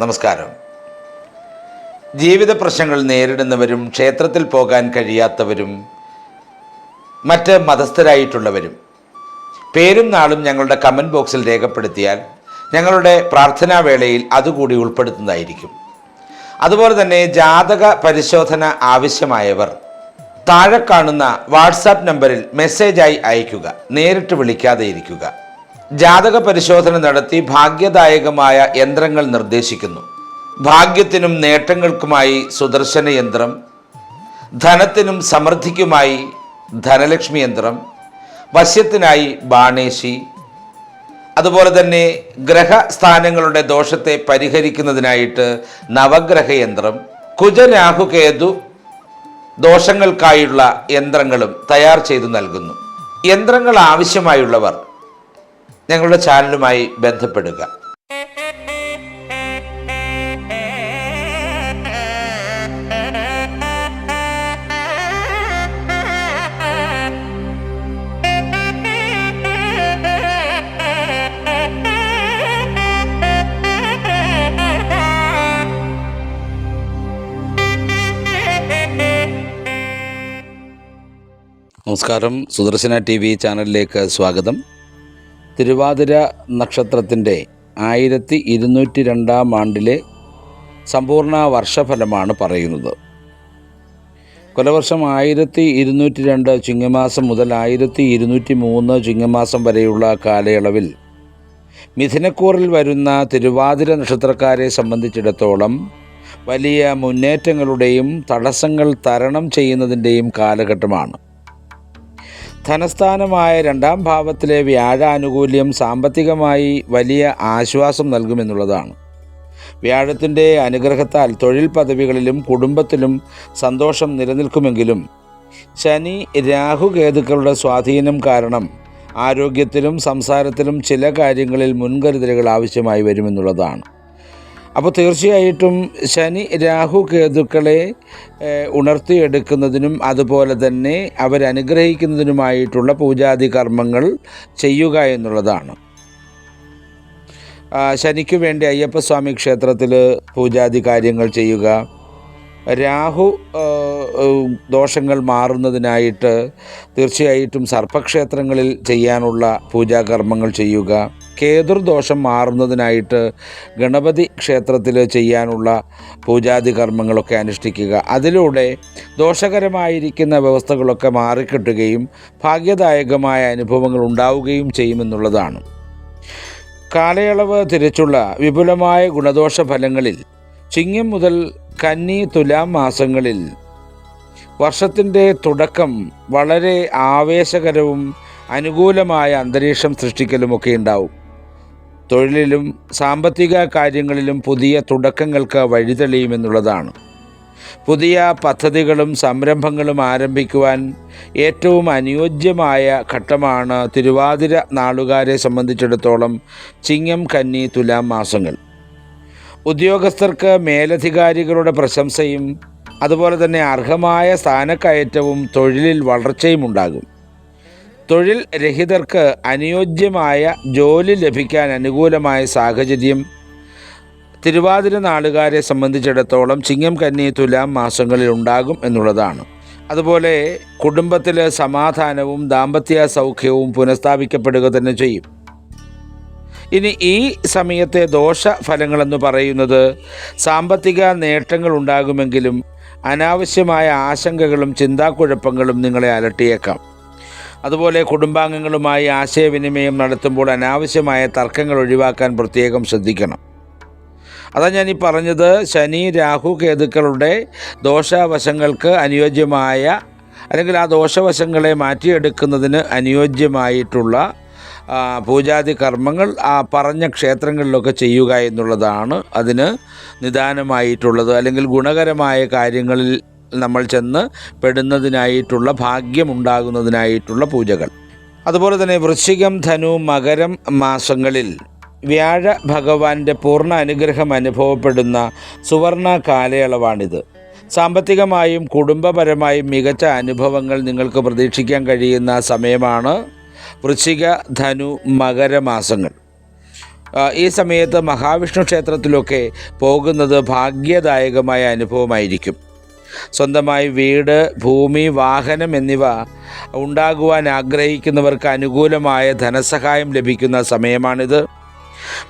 നമസ്കാരം. ജീവിത പ്രശ്നങ്ങൾ നേരിടുന്നവരും ക്ഷേത്രത്തിൽ പോകാൻ കഴിയാത്തവരും മറ്റ് മതസ്ഥരായിട്ടുള്ളവരും പേരും നാളും ഞങ്ങളുടെ കമൻറ്റ് ബോക്സിൽ രേഖപ്പെടുത്തിയാൽ ഞങ്ങളുടെ പ്രാർത്ഥനാ വേളയിൽ അതുകൂടി ഉൾപ്പെടുത്തുന്നതായിരിക്കും. അതുപോലെ തന്നെ ജാതക പരിശോധന ആവശ്യമായവർ താഴെ കാണുന്ന വാട്സാപ്പ് നമ്പറിൽ മെസ്സേജായി അയയ്ക്കുക, നേരിട്ട് വിളിക്കാതെ ഇരിക്കുക. ജാതക പരിശോധന നടത്തി ഭാഗ്യദായകമായ യന്ത്രങ്ങൾ നിർദ്ദേശിക്കുന്നു. ഭാഗ്യത്തിനും നേട്ടങ്ങൾക്കുമായി സുദർശന യന്ത്രം, ധനത്തിനും സമൃദ്ധിക്കുമായി ധനലക്ഷ്മി യന്ത്രം, വശ്യത്തിനായി ബാണേശി, അതുപോലെ തന്നെ ഗ്രഹസ്ഥാനങ്ങളുടെ ദോഷത്തെ പരിഹരിക്കുന്നതിനായിട്ട് നവഗ്രഹ യന്ത്രം, കുജരാഹുകേതു ദോഷങ്ങൾക്കായുള്ള യന്ത്രങ്ങളും തയ്യാർ ചെയ്തു നൽകുന്നു. യന്ത്രങ്ങൾ ആവശ്യമായുള്ളവർ ഞങ്ങളുടെ ചാനലുമായി ബന്ധപ്പെടുക. നമസ്കാരം. സുദർശന TV ചാനലിലേക്ക് സ്വാഗതം. തിരുവാതിര നക്ഷത്രത്തിൻ്റെ 1202 ആണ്ടിലെ സമ്പൂർണ്ണ വർഷഫലമാണ് പറയുന്നത്. കൊലവർഷം 1202 ചിങ്ങമാസം മുതൽ 1203 ചിങ്ങമാസം വരെയുള്ള കാലയളവിൽ മിഥുനക്കൂറിൽ വരുന്ന തിരുവാതിര നക്ഷത്രക്കാരെ സംബന്ധിച്ചിടത്തോളം വലിയ മുന്നേറ്റങ്ങളുടെയും തടസ്സങ്ങൾ തരണം ചെയ്യുന്നതിൻ്റെയും കാലഘട്ടമാണ്. ധനസ്ഥാനമായ 2ാം ഭാവത്തിലെ വ്യാഴാനുകൂല്യം സാമ്പത്തികമായി വലിയ ആശ്വാസം നൽകുമെന്നുള്ളതാണ്. വ്യാഴത്തിൻ്റെ അനുഗ്രഹത്താൽ തൊഴിൽ പദവികളിലും കുടുംബത്തിലും സന്തോഷം നിലനിൽക്കുമെങ്കിലും ശനി രാഹുകേതുക്കളുടെ സ്വാധീനം കാരണം ആരോഗ്യത്തിലും സംസാരത്തിലും ചില കാര്യങ്ങളിൽ മുൻകരുതലുകൾ ആവശ്യമായി വരുമെന്നുള്ളതാണ്. അപ്പോൾ തീർച്ചയായിട്ടും ശനി രാഹു കേതുക്കളെ ഉണർത്തിയെടുക്കുന്നതിനും അതുപോലെ തന്നെ അവരനുഗ്രഹിക്കുന്നതിനുമായിട്ടുള്ള പൂജാതി കർമ്മങ്ങൾ ചെയ്യുക എന്നുള്ളതാണ്. ശനിക്ക് വേണ്ടി അയ്യപ്പസ്വാമി ക്ഷേത്രത്തിൽ പൂജാതി കാര്യങ്ങൾ ചെയ്യുക, രാഹു ദോഷങ്ങൾ മാറുന്നതിനായിട്ട് തീർച്ചയായിട്ടും സർപ്പക്ഷേത്രങ്ങളിൽ ചെയ്യാനുള്ള പൂജാകർമ്മങ്ങൾ ചെയ്യുക, കേതുർദോഷം മാറുന്നതിനായിട്ട് ഗണപതി ക്ഷേത്രത്തിൽ ചെയ്യാനുള്ള പൂജാതി കർമ്മങ്ങളൊക്കെ അനുഷ്ഠിക്കുക. അതിലൂടെ ദോഷകരമായിരിക്കുന്ന വ്യവസ്ഥകളൊക്കെ മാറിക്കിട്ടുകയും ഭാഗ്യദായകമായ അനുഭവങ്ങൾ ഉണ്ടാവുകയും ചെയ്യുമെന്നുള്ളതാണ്. കാലയളവ് തിരിച്ചുള്ള വിപുലമായ ഗുണദോഷ ഫലങ്ങളിൽ ചിങ്ങം മുതൽ കന്നി തുലാം മാസങ്ങളിൽ വർഷത്തിൻ്റെ തുടക്കം വളരെ ആവേശകരവും അനുകൂലമായ അന്തരീക്ഷം സൃഷ്ടിക്കലുമൊക്കെ ഉണ്ടാവും. തൊഴിലിലും സാമ്പത്തിക കാര്യങ്ങളിലും പുതിയ തുടക്കങ്ങൾക്ക് വഴിതെളിയുമെന്നുള്ളതാണ്. പുതിയ പദ്ധതികളും സംരംഭങ്ങളും ആരംഭിക്കുവാൻ ഏറ്റവും അനുയോജ്യമായ ഘട്ടമാണ് തിരുവാതിര നാളുകാരെ സംബന്ധിച്ചിടത്തോളം ചിങ്ങം കന്നി തുലാം മാസങ്ങൾ. ഉദ്യോഗസ്ഥർക്ക് മേലധികാരികളുടെ പ്രശംസയും അതുപോലെ തന്നെ അർഹമായ സ്ഥാനക്കയറ്റവും തൊഴിലിൽ വളർച്ചയും ഉണ്ടാകും. തൊഴിൽ രഹിതർക്ക് അനുയോജ്യമായ ജോലി ലഭിക്കാൻ അനുകൂലമായ സാഹചര്യം തിരുവാതിര നാളുകാരെ സംബന്ധിച്ചിടത്തോളം ചിങ്ങം കന്നി തുലാം മാസങ്ങളിൽ ഉണ്ടാകും എന്നുള്ളതാണ്. അതുപോലെ കുടുംബത്തിൽ സമാധാനവും ദാമ്പത്യ സൗഖ്യവും പുനഃസ്ഥാപിക്കപ്പെടുക തന്നെ ചെയ്യും. ഇനി ഈ സമയത്തെ ദോഷഫലങ്ങളെന്ന് പറയുന്നത് സാമ്പത്തിക നേട്ടങ്ങൾ ഉണ്ടാകുമെങ്കിലും അനാവശ്യമായ ആശങ്കകളും ചിന്താക്കുഴപ്പങ്ങളും നിങ്ങളെ അലട്ടിയേക്കാം. അതുപോലെ കുടുംബാംഗങ്ങളുമായി ആശയവിനിമയം നടത്തുമ്പോൾ അനാവശ്യമായ തർക്കങ്ങൾ ഒഴിവാക്കാൻ പ്രത്യേകം ശ്രദ്ധിക്കണം. അതാ ഞാൻ ഈ പറഞ്ഞത്, ശനി രാഹു കേതുക്കളുടെ ദോഷവശങ്ങൾക്ക് അനുയോജ്യമായ അല്ലെങ്കിൽ ആ ദോഷവശങ്ങളെ മാറ്റിയെടുക്കുന്നതിന് അനുയോജ്യമായിട്ടുള്ള പൂജാതി കർമ്മങ്ങൾ ആ പറഞ്ഞ ക്ഷേത്രങ്ങളിലൊക്കെ ചെയ്യുക എന്നുള്ളതാണ് അതിന് നിദാനമായിട്ടുള്ളത്. അല്ലെങ്കിൽ ഗുണകരമായ കാര്യങ്ങളിൽ നമ്മൾ ചെന്ന് പെടുന്നതിനായിട്ടുള്ള ഭാഗ്യമുണ്ടാകുന്നതിനായിട്ടുള്ള പൂജകൾ. അതുപോലെ തന്നെ വൃശ്ചികം ധനു മകരം മാസങ്ങളിൽ വ്യാഴ ഭഗവാന്റെ പൂർണ്ണ അനുഗ്രഹം അനുഭവപ്പെടുന്ന സുവർണ കാലയളവാണിത്. സാമ്പത്തികമായും കുടുംബപരമായും മികച്ച അനുഭവങ്ങൾ നിങ്ങൾക്ക് പ്രതീക്ഷിക്കാൻ കഴിയുന്ന സമയമാണ് വൃശ്ചിക ധനു മകരമാസങ്ങൾ. ഈ സമയത്ത് മഹാവിഷ്ണു ക്ഷേത്രത്തിലൊക്കെ പോകുന്നത് ഭാഗ്യദായകമായ അനുഭവമായിരിക്കും. സ്വന്തമായി വീട്, ഭൂമി, വാഹനം എന്നിവ ഉണ്ടാകുവാൻ ആഗ്രഹിക്കുന്നവർക്ക് അനുകൂലമായ ധനസഹായം ലഭിക്കുന്ന സമയമാണിത്.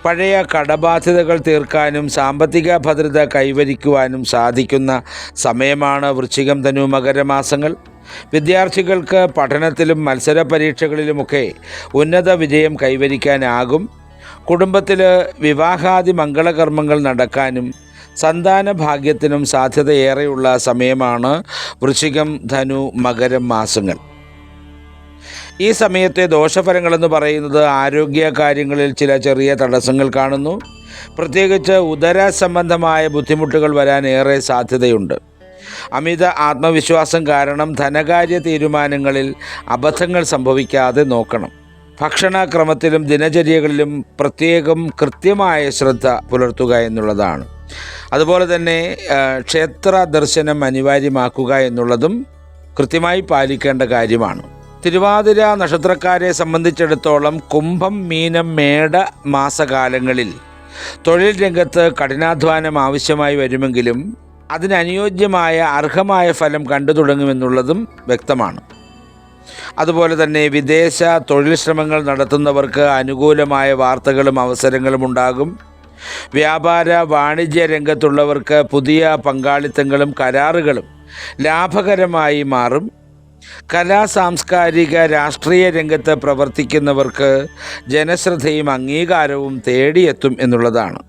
പഴയ കടബാധ്യതകൾ തീർക്കാനും സാമ്പത്തിക ഭദ്രത കൈവരിക്കുവാനും സാധിക്കുന്ന സമയമാണ് വൃശ്ചികം, ധനു, മകരമാസങ്ങൾ. വിദ്യാർത്ഥികൾക്ക് പഠനത്തിലും മത്സര പരീക്ഷകളിലുമൊക്കെ ഉന്നത വിജയം കൈവരിക്കാനാകും. കുടുംബത്തിൽ വിവാഹാദി മംഗളകർമ്മങ്ങൾ നടക്കാനും സന്താന ഭാഗ്യത്തിനും സാധ്യതയേറെയുള്ള സമയമാണ് വൃശ്ചികം, ധനു, മകരം മാസങ്ങൾ. ഈ സമയത്തെ ദോഷഫലങ്ങളെന്ന് പറയുന്നത് ആരോഗ്യ കാര്യങ്ങളിൽ ചില ചെറിയ തടസ്സങ്ങൾ കാണുന്നു. പ്രത്യേകിച്ച് ഉദര സംബന്ധമായ ബുദ്ധിമുട്ടുകൾ വരാൻ ഏറെ സാധ്യതയുണ്ട്. അമിത ആത്മവിശ്വാസം കാരണം ധനകാര്യ തീരുമാനങ്ങളിൽ അബദ്ധങ്ങൾ സംഭവിക്കാതെ നോക്കണം. ഭക്ഷണക്രമത്തിലും ദിനചര്യകളിലും പ്രത്യേകം കൃത്യമായ ശ്രദ്ധ പുലർത്തുക എന്നുള്ളതാണ്. അതുപോലെ തന്നെ ക്ഷേത്ര ദർശനം അനിവാര്യമാക്കുക എന്നുള്ളതും കൃത്യമായി പാലിക്കേണ്ട കാര്യമാണ്. തിരുവാതിര നക്ഷത്രക്കാരെ സംബന്ധിച്ചിടത്തോളം കുംഭം, മീനം, മേട മാസകാലങ്ങളിൽ തൊഴിൽ രംഗത്ത് കഠിനാധ്വാനം ആവശ്യമായി വരുമെങ്കിലും അതിനനുയോജ്യമായ അർഹമായ ഫലം കണ്ടു തുടങ്ങുമെന്നുള്ളതും വ്യക്തമാണ്. അതുപോലെ തന്നെ വിദേശ തൊഴിൽ ശ്രമങ്ങൾ നടത്തുന്നവർക്ക് അനുകൂലമായ വാർത്തകളും അവസരങ്ങളും ഉണ്ടാകും. വ്യാപാര വാണിജ്യ രംഗത്തുള്ളവർക്ക് പുതിയ പങ്കാളിത്തങ്ങളും കരാറുകളും ലാഭകരമായി മാറും. കലാ, സാംസ്കാരിക, രാഷ്ട്രീയ രംഗത്ത് പ്രവർത്തിക്കുന്നവർക്ക് ജനശ്രദ്ധയും അംഗീകാരവും തേടിയെത്തും എന്നുള്ളതാണ്.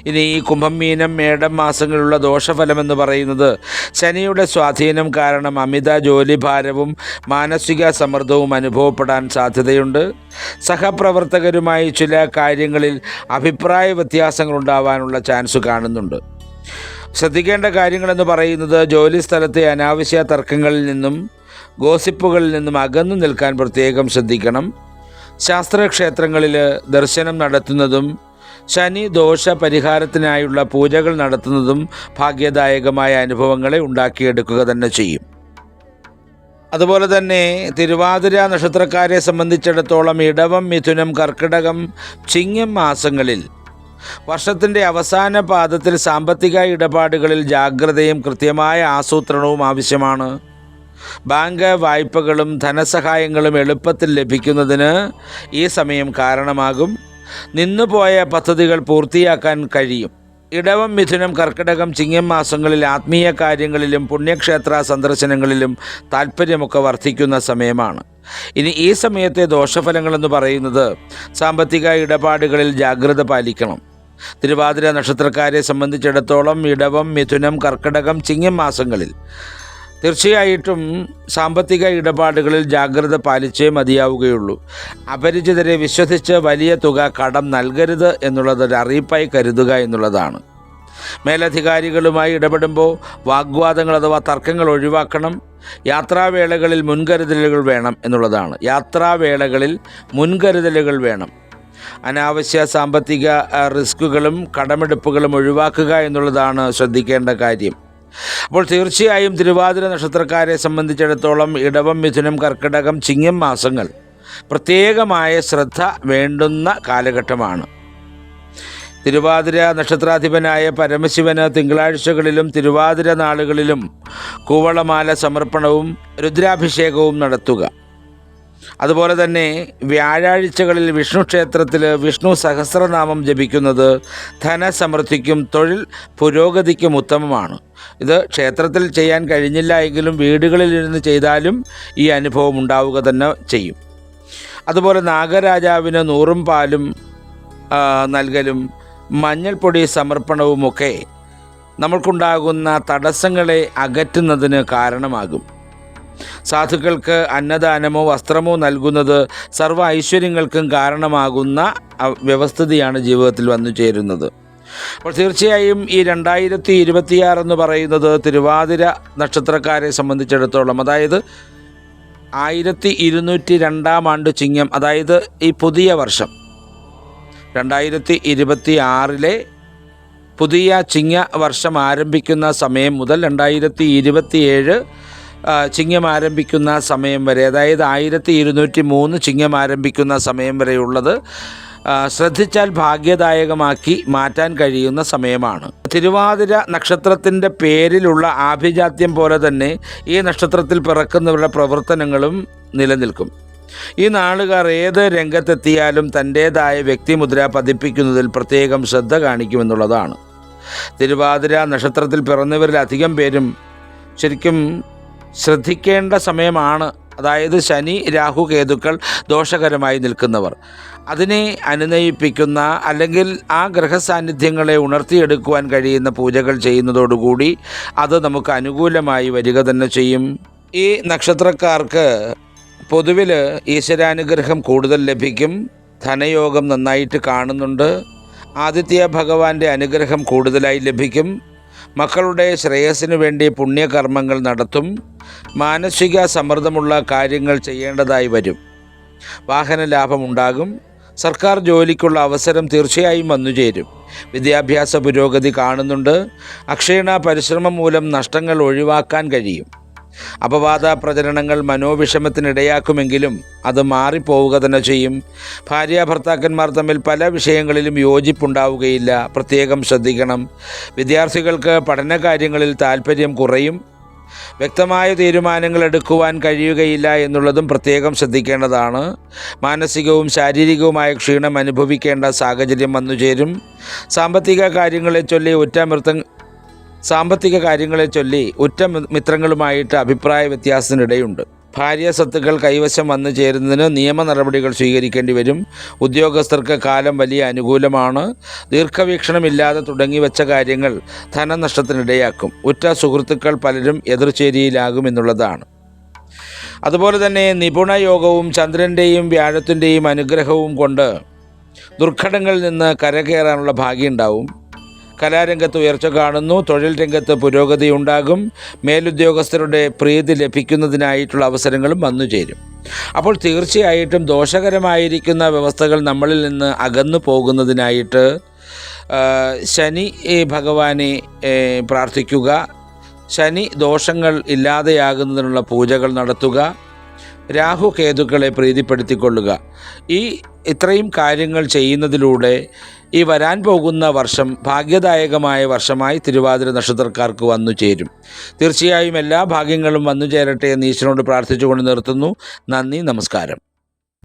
ഇനി ഈ കുംഭം, മീനം, മേടം മാസങ്ങളിലുള്ള ദോഷഫലമെന്ന് പറയുന്നത് ശനിയുടെ സ്വാധീനം കാരണം അമിത ജോലിഭാരവും മാനസിക സമ്മർദ്ദവും അനുഭവപ്പെടാൻ സാധ്യതയുണ്ട്. സഹപ്രവർത്തകരുമായി ചില കാര്യങ്ങളിൽ അഭിപ്രായ വ്യത്യാസങ്ങളുണ്ടാവാനുള്ള ചാൻസ് കാണുന്നുണ്ട്. ശ്രദ്ധിക്കേണ്ട കാര്യങ്ങളെന്ന് പറയുന്നത് ജോലി സ്ഥലത്തെ അനാവശ്യ തർക്കങ്ങളിൽ നിന്നും ഗോസിപ്പുകളിൽ നിന്നും അകന്നു നിൽക്കാൻ പ്രത്യേകം ശ്രദ്ധിക്കണം. ശാസ്ത്രക്ഷേത്രങ്ങളിൽ ദർശനം നടത്തുന്നതും ശനി ദോഷ പരിഹാരത്തിനായുള്ള പൂജകൾ നടത്തുന്നതും ഭാഗ്യദായകമായ അനുഭവങ്ങളെ ഉണ്ടാക്കിയെടുക്കുക തന്നെ ചെയ്യും. അതുപോലെ തന്നെ തിരുവാതിര നക്ഷത്രക്കാരെ സംബന്ധിച്ചിടത്തോളം ഇടവം, മിഥുനം, കർക്കിടകം, ചിങ്ങം മാസങ്ങളിൽ വർഷത്തിൻ്റെ അവസാന പാദത്തിൽ സാമ്പത്തിക ഇടപാടുകളിൽ ജാഗ്രതയും കൃത്യമായ ആസൂത്രണവും ആവശ്യമാണ്. ബാങ്ക് വായ്പകളും ധനസഹായങ്ങളും എളുപ്പത്തിൽ ലഭിക്കുന്നതിന് ഈ സമയം കാരണമാകും. നിന്നുപോയ പദ്ധതികൾ പൂർത്തിയാക്കാൻ കഴിയും. ഇടവം, മിഥുനം, കർക്കിടകം, ചിങ്ങം മാസങ്ങളിൽ ആത്മീയ കാര്യങ്ങളിലും പുണ്യക്ഷേത്ര സന്ദർശനങ്ങളിലും താല്പര്യമൊക്കെ വർദ്ധിക്കുന്ന സമയമാണ്. ഇനി ഈ സമയത്തെ ദോഷഫലങ്ങളെന്ന് പറയുന്നത് സാമ്പത്തിക ഇടപാടുകളിൽ ജാഗ്രത പാലിക്കണം. തിരുവാതിര നക്ഷത്രക്കാരെ സംബന്ധിച്ചിടത്തോളം ഇടവം, മിഥുനം, കർക്കിടകം, ചിങ്ങം മാസങ്ങളിൽ തീർച്ചയായിട്ടും സാമ്പത്തിക ഇടപാടുകളിൽ ജാഗ്രത പാലിച്ചേ മതിയാവുകയുള്ളൂ. അപരിചിതരെ വിശ്വസിച്ച് വലിയ തുക കടം നൽകരുത് എന്നുള്ളതൊരു അറിയിപ്പായി കരുതുക എന്നുള്ളതാണ്. മേലധികാരികളുമായി ഇടപെടുമ്പോൾ വാഗ്വാദങ്ങൾ അഥവാ തർക്കങ്ങൾ ഒഴിവാക്കണം. യാത്രാവേളകളിൽ മുൻകരുതലുകൾ വേണം എന്നുള്ളതാണ്. യാത്രാവേളകളിൽ മുൻകരുതലുകൾ വേണം. അനാവശ്യ സാമ്പത്തിക റിസ്കുകളും കടമെടുപ്പുകളും ഒഴിവാക്കുക എന്നുള്ളതാണ് ശ്രദ്ധിക്കേണ്ട കാര്യം. അപ്പോൾ തീർച്ചയായും തിരുവാതിര നക്ഷത്രക്കാരെ സംബന്ധിച്ചിടത്തോളം ഇടവം, മിഥുനം, കർക്കിടകം, ചിങ്ങം മാസങ്ങൾ പ്രത്യേകമായ ശ്രദ്ധ വേണ്ടുന്ന കാലഘട്ടമാണ്. തിരുവാതിര നക്ഷത്രാധിപനായ പരമശിവന് തിങ്കളാഴ്ചകളിലും തിരുവാതിര നാളുകളിലും കൂവളമാല സമർപ്പണവും രുദ്രാഭിഷേകവും നടത്തുക. അതുപോലെ തന്നെ വ്യാഴാഴ്ചകളിൽ വിഷ്ണു ക്ഷേത്രത്തിൽ വിഷ്ണു സഹസ്രനാമം ജപിക്കുന്നത് ധനസമൃദ്ധിക്കും തൊഴിൽ പുരോഗതിക്കും ഉത്തമമാണ്. ഇത് ക്ഷേത്രത്തിൽ ചെയ്യാൻ കഴിഞ്ഞില്ല എങ്കിലും വീടുകളിലിരുന്ന് ചെയ്താലും ഈ അനുഭവം ഉണ്ടാവുക തന്നെ ചെയ്യും. അതുപോലെ നാഗരാജാവിന് നൂറും പാലും നൽകലും മഞ്ഞൾപ്പൊടി സമർപ്പണവുമൊക്കെ നമ്മൾക്കുണ്ടാകുന്ന തടസ്സങ്ങളെ അകറ്റുന്നതിന് കാരണമാകും. സാധുക്കൾക്ക് അന്നദാനമോ വസ്ത്രമോ നൽകുന്നത് സർവ്വ ഐശ്വര്യങ്ങൾക്കും കാരണമാകുന്ന വ്യവസ്ഥിതിയാണ് ജീവിതത്തിൽ വന്നു ചേരുന്നത്. അപ്പോൾ തീർച്ചയായും ഈ 2026 എന്ന് പറയുന്നത് തിരുവാതിര നക്ഷത്രക്കാരെ സംബന്ധിച്ചിടത്തോളം, അതായത് 1202 ആണ്ട് ചിങ്ങം, അതായത് ഈ പുതിയ വർഷം 2026 പുതിയ ചിങ്ങ വർഷം ആരംഭിക്കുന്ന സമയം മുതൽ 2027 ചിങ്ങം ആരംഭിക്കുന്ന സമയം വരെ, അതായത് 1203 ചിങ്ങം ആരംഭിക്കുന്ന സമയം വരെയുള്ളത് ശ്രദ്ധിച്ചാൽ ഭാഗ്യദായകമാക്കി മാറ്റാൻ കഴിയുന്ന സമയമാണ്. തിരുവാതിര നക്ഷത്രത്തിൻ്റെ പേരിലുള്ള ആഭിജാത്യം പോലെ തന്നെ ഈ നക്ഷത്രത്തിൽ പിറക്കുന്നവരുടെ പ്രവർത്തനങ്ങളും നിലനിൽക്കും. ഈ നാളുകാർ ഏത് രംഗത്തെത്തിയാലും തൻ്റേതായ വ്യക്തിമുദ്ര പതിപ്പിക്കുന്നതിൽ പ്രത്യേകം ശ്രദ്ധ കാണിക്കുമെന്നുള്ളതാണ്. തിരുവാതിര നക്ഷത്രത്തിൽ പിറന്നവരിൽ അധികം പേരും ശരിക്കും ശ്രദ്ധിക്കേണ്ട സമയമാണ്. അതായത് ശനി, രാഹു, കേതുക്കൾ ദോഷകരമായി നിൽക്കുന്നവർ, അതിനെ അനുനയിപ്പിക്കുന്ന അല്ലെങ്കിൽ ആ ഗ്രഹസാന്നിധ്യങ്ങളെ ഉണർത്തിയെടുക്കുവാൻ കഴിയുന്ന പൂജകൾ ചെയ്യുന്നതോടുകൂടി അത് നമുക്ക് അനുകൂലമായി വരിക തന്നെ ചെയ്യും. ഈ നക്ഷത്രക്കാർക്ക് പൊതുവിൽ ഈശ്വരാനുഗ്രഹം കൂടുതൽ ലഭിക്കും. ധനയോഗം നന്നായിട്ട് കാണുന്നുണ്ട്. ആദിത്യ ഭഗവാന്റെ അനുഗ്രഹം കൂടുതലായി ലഭിക്കും. മക്കളുടെ ശ്രേയസ്സിനു വേണ്ടി പുണ്യകർമ്മങ്ങൾ നടത്തും. മാനസിക സമ്മർദ്ദമുള്ള കാര്യങ്ങൾ ചെയ്യേണ്ടതായി വരും. വാഹന ലാഭമുണ്ടാകും. സർക്കാർ ജോലിക്കുള്ള അവസരം തീർച്ചയായും വന്നുചേരും. വിദ്യാഭ്യാസ പുരോഗതി കാണുന്നുണ്ട്. അക്ഷീണ പരിശ്രമം മൂലം നഷ്ടങ്ങൾ ഒഴിവാക്കാൻ കഴിയും. അപവാദ പ്രചരണങ്ങൾ മനോവിഷമത്തിനിടയാക്കുമെങ്കിലും അത് മാറിപ്പോവുക തന്നെ ചെയ്യും. ഭാര്യ ഭർത്താക്കന്മാർ തമ്മിൽ പല വിഷയങ്ങളിലും യോജിപ്പുണ്ടാവുകയില്ല. പ്രത്യേകം ശ്രദ്ധിക്കണം. വിദ്യാർത്ഥികൾക്ക് പഠനകാര്യങ്ങളിൽ താൽപ്പര്യം കുറയും. വ്യക്തമായ തീരുമാനങ്ങൾ എടുക്കുവാൻ കഴിയുകയില്ല എന്നുള്ളതും പ്രത്യേകം ശ്രദ്ധിക്കേണ്ടതാണ്. മാനസികവും ശാരീരികവുമായ ക്ഷീണം അനുഭവിക്കേണ്ട സാഹചര്യം വന്നുചേരും. സാമ്പത്തിക കാര്യങ്ങളെ ചൊല്ലി ഉറ്റ മിത്രങ്ങളുമായിട്ട് അഭിപ്രായ വ്യത്യാസത്തിനിടയുണ്ട്. ഭാര്യ സ്വത്തുക്കൾ കൈവശം വന്നു ചേരുന്നതിന് നിയമ നടപടികൾ സ്വീകരിക്കേണ്ടി വരും. ഉദ്യോഗസ്ഥർക്ക് കാലം വലിയ അനുകൂലമാണ്. ദീർഘവീക്ഷണമില്ലാതെ തുടങ്ങിവെച്ച കാര്യങ്ങൾ ധനനഷ്ടത്തിനിടയാക്കും. ഉറ്റ സുഹൃത്തുക്കൾ പലരും എതിർചേരിയിലാകും എന്നുള്ളതാണ്. അതുപോലെ തന്നെ നിപുണയോഗവും ചന്ദ്രൻ്റെയും വ്യാഴത്തിൻ്റെയും അനുഗ്രഹവും കൊണ്ട് ദുർഘടങ്ങളിൽ നിന്ന് കരകയറാനുള്ള ഭാഗ്യമുണ്ടാവും. കലാരംഗത്ത് ഉയർച്ച കാണുന്നു. തൊഴിൽ രംഗത്ത് പുരോഗതി ഉണ്ടാകും. മേലുദ്യോഗസ്ഥരുടെ പ്രീതി ലഭിക്കുന്നതിനായിട്ടുള്ള അവസരങ്ങളും വന്നുചേരും. അപ്പോൾ തീർച്ചയായിട്ടും ദോഷകരമായിരിക്കുന്ന വ്യവസ്ഥകൾ നമ്മളിൽ നിന്ന് അകന്നു പോകുന്നതിനായിട്ട് ശനി ഭഗവാനെ പ്രാർത്ഥിക്കുക. ശനി ദോഷങ്ങൾ ഇല്ലാതെയാകുന്നതിനുള്ള പൂജകൾ നടത്തുക. രാഹു കേതുക്കളെ പ്രീതിപ്പെടുത്തിക്കൊള്ളുക. ഇത്രയും കാര്യങ്ങൾ ചെയ്യുന്നതിലൂടെ ഈ വരാൻ പോകുന്ന വർഷം ഭാഗ്യദായകമായ വർഷമായി തിരുവാതിര നക്ഷത്രക്കാർക്ക് വന്നു ചേരും. തീർച്ചയായും എല്ലാ ഭാഗ്യങ്ങളും വന്നു ചേരട്ടെ എന്ന് ഈശ്വരനോട് പ്രാർത്ഥിച്ചുകൊണ്ട് നിർത്തുന്നു. നന്ദി, നമസ്കാരം.